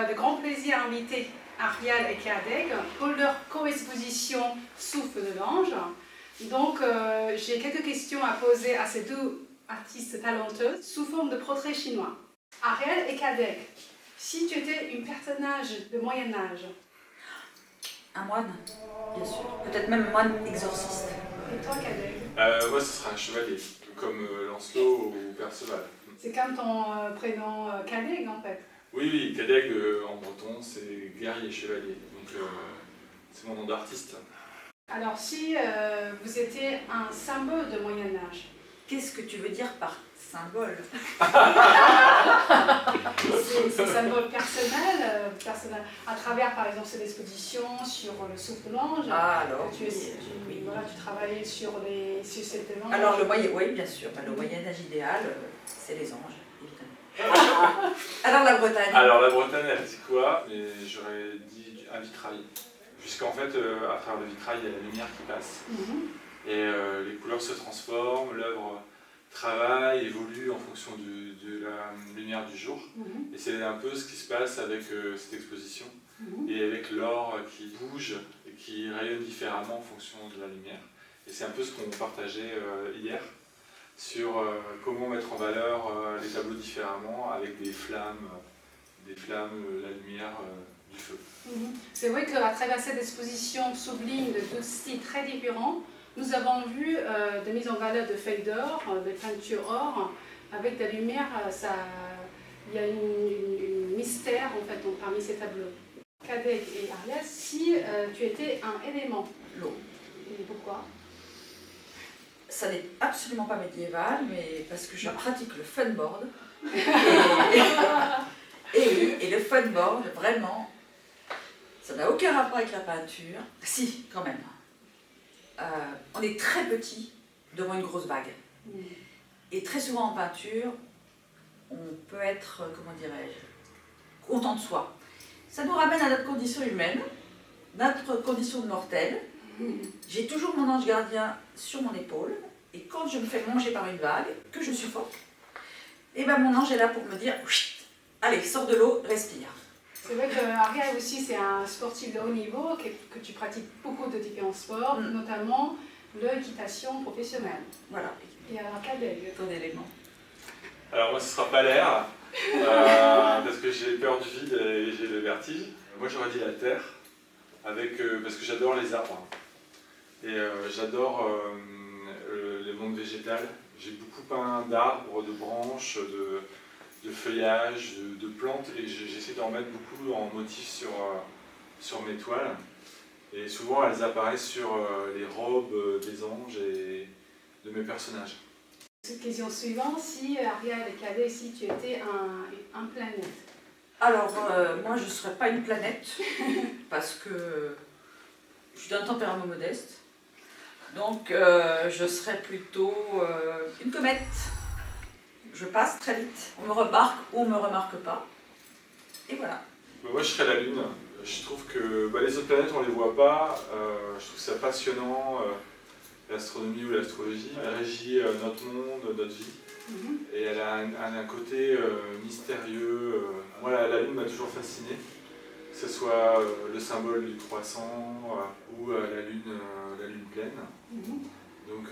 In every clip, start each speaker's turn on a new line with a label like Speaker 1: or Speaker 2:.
Speaker 1: de grand plaisir à inviter Ariel et Kadeg pour leur co-exposition Souffle de l'Ange. Donc, j'ai quelques questions à poser à ces deux artistes talentueux sous forme de portraits chinois. Ariel et Kadeg, si tu étais un personnage de Moyen-Âge.
Speaker 2: Un moine, bien sûr. Peut-être même un moine exorciste.
Speaker 1: Et toi, Kadeg?
Speaker 3: Moi, ce sera un chevalier, comme Lancelot ou Perceval.
Speaker 1: C'est comme ton prénom Kadeg, en fait.
Speaker 3: Oui, Kadeg en breton, c'est guerrier, chevalier. Donc, c'est mon nom d'artiste.
Speaker 1: Alors, si vous étiez un symbole de Moyen-Âge.
Speaker 2: Qu'est-ce que tu veux dire par symbole?
Speaker 1: C'est symbole personnel, à travers par exemple cette exposition sur le souffle de l'ange.
Speaker 2: Ah, alors
Speaker 1: tu travailles sur cette langue.
Speaker 2: Alors, oui, bien sûr. Le Moyen-Âge idéal, c'est les anges, évidemment. Alors, la Bretagne.
Speaker 3: Alors, la Bretagne, elle dit quoi? Mais j'aurais dit un vitrail. Puisqu'en fait, à travers le vitrail, il y a la lumière qui passe. Et les couleurs se transforment, l'œuvre travaille, évolue en fonction de la lumière du jour. Et c'est un peu ce qui se passe avec cette exposition. Et avec l'or qui bouge et qui rayonne différemment en fonction de la lumière. Et c'est un peu ce qu'on partageait hier sur comment mettre en valeur les tableaux différemment avec des flammes, la lumière du feu.
Speaker 1: C'est vrai qu'à travers cette exposition sublime de deux styles très différents, nous avons vu des mises en valeur de feuilles d'or, de peintures or, avec de la lumière, il y a un mystère en fait parmi ces tableaux. Kadeg et Ariel, si tu étais un élément,
Speaker 2: l'eau.
Speaker 1: Et pourquoi?
Speaker 2: Ça n'est absolument pas médiéval, mais parce que je pratique le funboard. Et le funboard, vraiment, ça n'a aucun rapport avec la peinture. Si, quand même. On est très petit devant une grosse vague. Et très souvent en peinture, on peut être, comment dirais-je, content de soi. Ça nous ramène à notre condition humaine, notre condition de mortel. J'ai toujours mon ange gardien sur mon épaule, et quand je me fais manger par une vague, que je suffoque, et ben mon ange est là pour me dire « Allez, sors de l'eau, respire ».
Speaker 1: C'est vrai qu'Ariel aussi, c'est un sportif de haut niveau, que tu pratiques beaucoup de différents sports, notamment l'équitation professionnelle.
Speaker 2: Voilà.
Speaker 1: Et alors, Kadeg,
Speaker 2: ton élément?
Speaker 3: Alors moi, ce ne sera pas l'air, parce que j'ai peur du vide et j'ai le vertige. Moi, j'aurais dit la terre, parce que j'adore les arbres. Et j'adore le monde végétal. J'ai beaucoup peint d'arbres, de branches, de feuillage, de plantes, et j'essaie d'en mettre beaucoup en motif sur mes toiles. Et souvent, elles apparaissent sur les robes des anges et de mes personnages.
Speaker 1: Cette question suivante, si Ariel et Kadeg, si tu étais un planète.
Speaker 2: Alors, moi, je ne serais pas une planète, parce que je suis d'un tempérament modeste. Donc, je serais plutôt une comète. Je passe très vite. On me remarque ou on ne me remarque pas. Et voilà.
Speaker 3: Moi, je serais la Lune. Je trouve que les autres planètes, on ne les voit pas. Je trouve ça passionnant, l'astronomie ou l'astrologie. Elle régit notre monde, notre vie. Et elle a un côté mystérieux. Moi, la Lune m'a toujours fasciné. Que ce soit le symbole du croissant ou la lune pleine. Donc,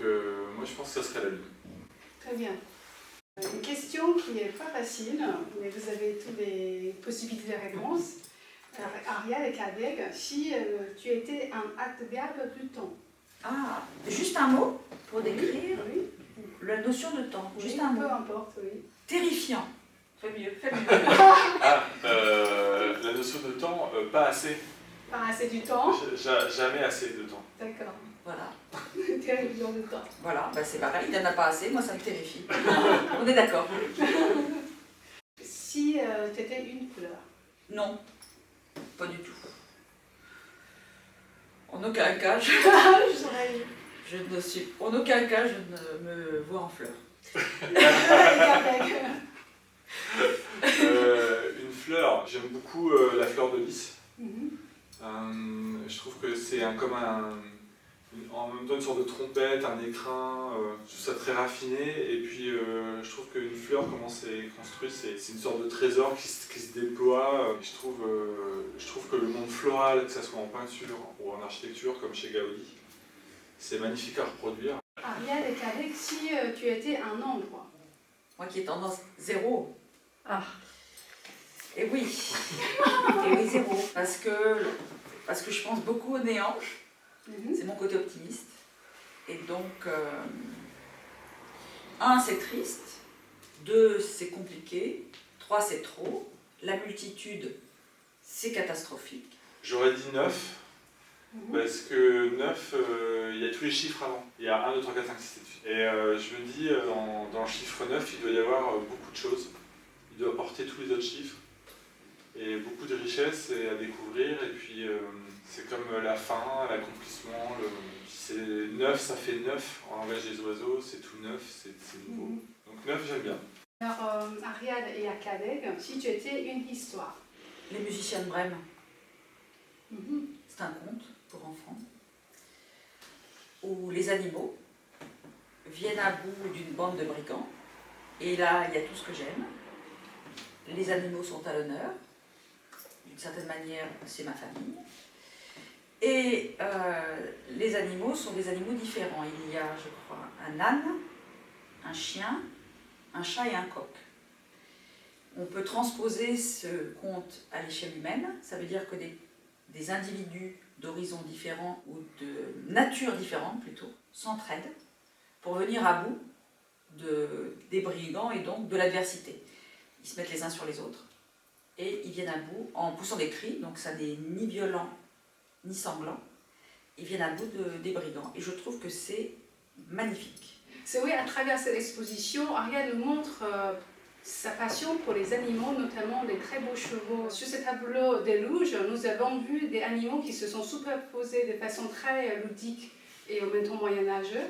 Speaker 3: moi, je pense que ça serait la Lune.
Speaker 1: Très bien. Une question qui n'est pas facile, mais vous avez toutes les possibilités de réponse. Ariel et Kadeg, si tu étais un adverbe du temps.
Speaker 2: Ah, juste un mot pour décrire la notion de temps. Juste un mot.
Speaker 1: Peu importe, oui.
Speaker 2: Terrifiant. Fais mieux, fais mieux.
Speaker 3: La notion de temps, pas assez.
Speaker 1: Pas assez du temps.
Speaker 3: Jamais assez de temps.
Speaker 1: D'accord.
Speaker 2: Voilà.
Speaker 1: Terrifiant de temps.
Speaker 2: Voilà, c'est pareil, il n'y en a pas assez, moi ça me terrifie. On est d'accord.
Speaker 1: Si tu étais une couleur.
Speaker 2: Non, pas du tout. En aucun cas, en aucun cas, je ne me vois en fleurs.
Speaker 3: Une fleur, j'aime beaucoup la fleur de lys. Je trouve que c'est en même même temps une sorte de trompette, un écrin, tout ça très raffiné. Et puis je trouve qu'une fleur, comment c'est construit, c'est une sorte de trésor qui se déploie. Je trouve que le monde floral, que ce soit en peinture ou en architecture comme chez Gaudi, c'est magnifique à reproduire.
Speaker 1: Ariel et Cadec, si tu étais un nombre.
Speaker 2: Moi qui ai tendance 0.
Speaker 1: Ah.
Speaker 2: Et oui. Et oui, 0. Parce que je pense beaucoup au néant. C'est mon côté optimiste. Et donc, 1, c'est triste. 2, c'est compliqué. 3, c'est trop. La multitude, c'est catastrophique.
Speaker 3: J'aurais dit 9. Parce que 9, il y a tous les chiffres avant. Il y a 1, 2, 3, 4, 5, 6, 7, 8. Et je me dis, dans le chiffre 9, il doit y avoir beaucoup de choses. Il doit porter tous les autres chiffres. Et beaucoup de richesses à découvrir. Et puis, c'est comme la fin, l'accomplissement. C'est 9, ça fait 9 en langage des oiseaux. C'est tout neuf, c'est nouveau. Donc 9, j'aime bien.
Speaker 1: Alors, Ariel et Cadec, si tu étais une histoire.
Speaker 2: Les musiciens de Brême. C'est un conte pour enfants, où les animaux viennent à bout d'une bande de brigands, et là, il y a tout ce que j'aime. Les animaux sont à l'honneur, d'une certaine manière, c'est ma famille. Et les animaux sont des animaux différents. Il y a, je crois, un âne, un chien, un chat et un coq. On peut transposer ce conte à l'échelle humaine, ça veut dire que des individus d'horizons différents ou de nature différente plutôt s'entraident pour venir à bout des brigands et donc de l'adversité. Ils se mettent les uns sur les autres et ils viennent à bout en poussant des cris, donc ça n'est ni violent ni sanglant. Ils viennent à bout des brigands et je trouve que c'est magnifique.
Speaker 1: C'est oui, à travers cette exposition, Ariel nous montre sa passion pour les animaux, notamment des très beaux chevaux. Sur ce tableau des louges, nous avons vu des animaux qui se sont superposés de façon très ludique et au même temps moyenâgeux.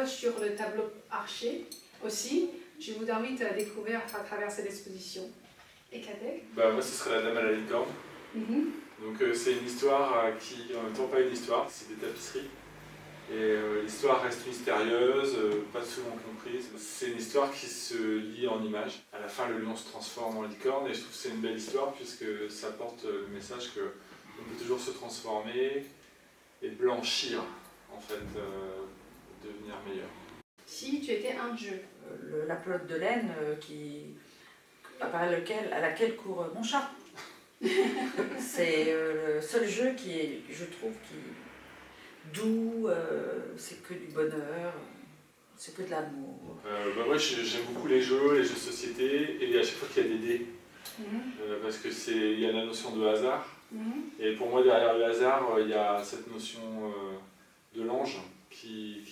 Speaker 1: Sur le tableau archer aussi, je vous invite à découvrir à travers cette exposition. Et Cadec?
Speaker 3: Moi, ce serait la Dame à la licorne. Donc c'est une histoire qui, en même temps, pas une histoire, c'est des tapisseries. Et l'histoire reste mystérieuse, pas souvent comprise. C'est une histoire qui se lit en images. À la fin, le lion se transforme en licorne et je trouve que c'est une belle histoire puisque ça porte le message qu'on peut toujours se transformer et blanchir, en fait, devenir meilleur.
Speaker 1: Si tu étais un jeu.
Speaker 2: La pelote de laine à laquelle court mon chat. C'est le seul jeu qui est, je trouve, doux, c'est que du bonheur, c'est que de l'amour.
Speaker 3: Moi j'aime beaucoup les jeux de société et à chaque fois qu'il y a des dés. Parce qu'il y a la notion de hasard. Et pour moi derrière le hasard, il y a cette notion de l'ange qui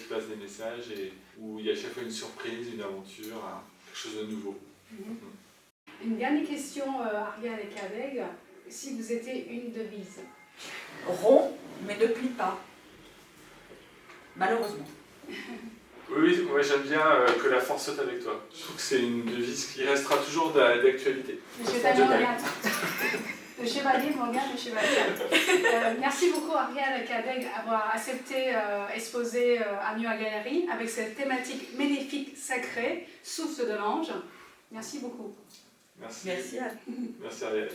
Speaker 3: passe des messages et où il y a à chaque fois une surprise, une aventure, quelque chose de nouveau.
Speaker 1: Une dernière question, Ariel et Cadec, si vous étiez une devise.
Speaker 2: Rond, mais ne plie pas. Malheureusement.
Speaker 3: Oui, moi j'aime bien que la force soit avec toi. Je trouve que c'est une devise qui restera toujours d'actualité.
Speaker 1: Le chevalier regarde. Le chevalier regarde, le chevalier. Merci beaucoup Ariel et Cadec d'avoir accepté exposer à Nuit à Galerie avec cette thématique magnifique, sacrée, souffle de l'ange. Merci beaucoup.
Speaker 3: Merci.
Speaker 2: Merci.
Speaker 3: Merci Ariel.